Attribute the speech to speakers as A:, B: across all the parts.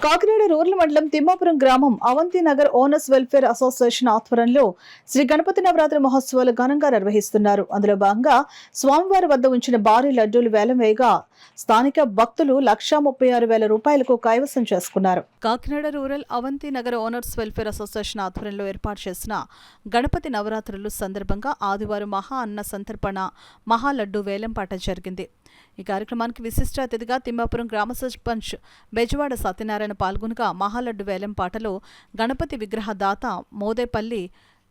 A: Kakinada rural మండలం తిమ్మాపురం గ్రామం Avanthi Nagar owners welfare association ఆధ్వర్యంలో శ్రీ గణపతి నవరాత్రి మహోత్సవాలు ఘనంగా నిర్వహిస్తున్నారు. అందులో భాగంగా స్వామివారి వద్ద ఉంచిన భారీ లడ్డూలు వేలం వేయగా స్థానిక భక్తులు 1,36,000 రూపాయలకు కైవసం చేసుకున్నారు. Kakinada rural Avanthi Nagar owners welfare association ఆధ్వర్యంలో ఏర్పాటు చేసిన గణపతి నవరాత్రులు సందర్భంగా ఆదివారం మహా అన్న సంతర్పణ మహా లడ్డు వేలంపాట జరిగింది. ఈ కార్యక్రమానికి విశిష్ట అతిథిగా తిమ్మాపురం గ్రామ సర్పంచ్ బెజవాడ సత్యనారాయణ పాల్గొనగా మహాలడ్డు వేలం పాటలో గణపతి విగ్రహ దాత మోదేపల్లి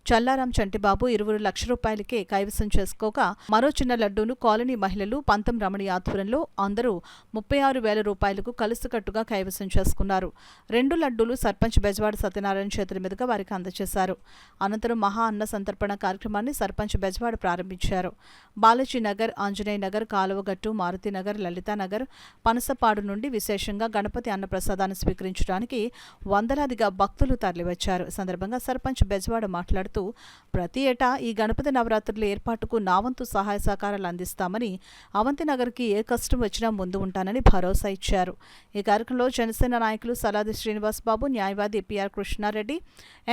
A: చల్లారాం చంటిబాబు 20 లక్షల రూపాయలకే కైవసం చేసుకోగా మరో చిన్న లడ్డూను కాలనీ మహిళలు పంతం రమణి ఆధ్వర్యంలో అందరూ 36,000 రూపాయలకు కలిసికట్టుగా కైవసం చేసుకున్నారు. 2 లడ్డూలు సర్పంచ్ బెజవాడ సత్యనారాయణ చేతుల మీదుగా వారికి అందజేశారు. అనంతరం మహా అన్న సంతర్పణ కార్యక్రమాన్ని సర్పంచ్ బెజవాడ ప్రారంభించారు. బాలాజీ నగర్, ఆంజనేయ నగర్, కాలువగట్టు, మారుతినగర్, లలితానగర్, పనసపాడు నుండి విశేషంగా గణపతి అన్న ప్రసాదాన్ని స్వీకరించడానికి వందలాదిగా భక్తులు తరలివచ్చారు. సందర్భంగా సర్పంచ్ బెజవాడ మాట్లాడుతూ ప్రతి ఏటా ఈ గణపతి నవరాత్రుల ఏర్పాటుకు నా వంతు సహాయ సహకారాలు అందిస్తామని, అవంతి నగర్కి ఏ కష్టం వచ్చినా ముందు ఉంటానని భరోసా ఇచ్చారు. ఈ కార్యక్రమంలో జనసేన నాయకులు సలాది శ్రీనివాస్ బాబు, న్యాయవాది PR Krishna Reddy,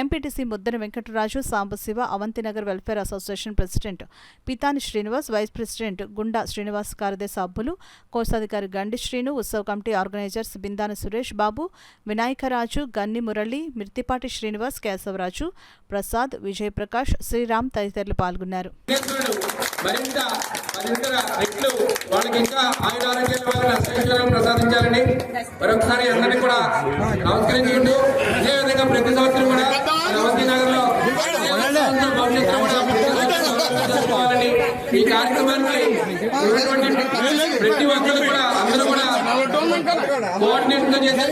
A: MPTC Muddana Venkataraju, Sambasiva, Avanthi Nagar welfare association president Pitani Srinivas, vice president Gunda Srinivas, కార్యదర్శి సభ్యులు కోశాధికారి గండి శ్రీను, ఉత్సవ కమిటీ ఆర్గనైజర్స్ బిందాన సురేష్ బాబు, వినాయకరాజు, గన్ని మురళి, మిర్తిపాటి శ్రీనివాస్, కేశవరాజు, ప్రసాద్, విజయప్రకాష్, శ్రీరామ్ తదితరులు పాల్గొన్నారు.
B: ప్రసాదించాలని మరొకసారి అందరినీ కూడా నమస్కరించుకుంటూ అదేవిధంగా ప్రతి సంవత్సరం కూడా అవంతి నగర్ లో భవిష్యత్తులో ఈ కార్యక్రమానికి ప్రతి ఒక్కరు కూడా అందరూ కూడా కోఆర్డినేట్ గా చేసే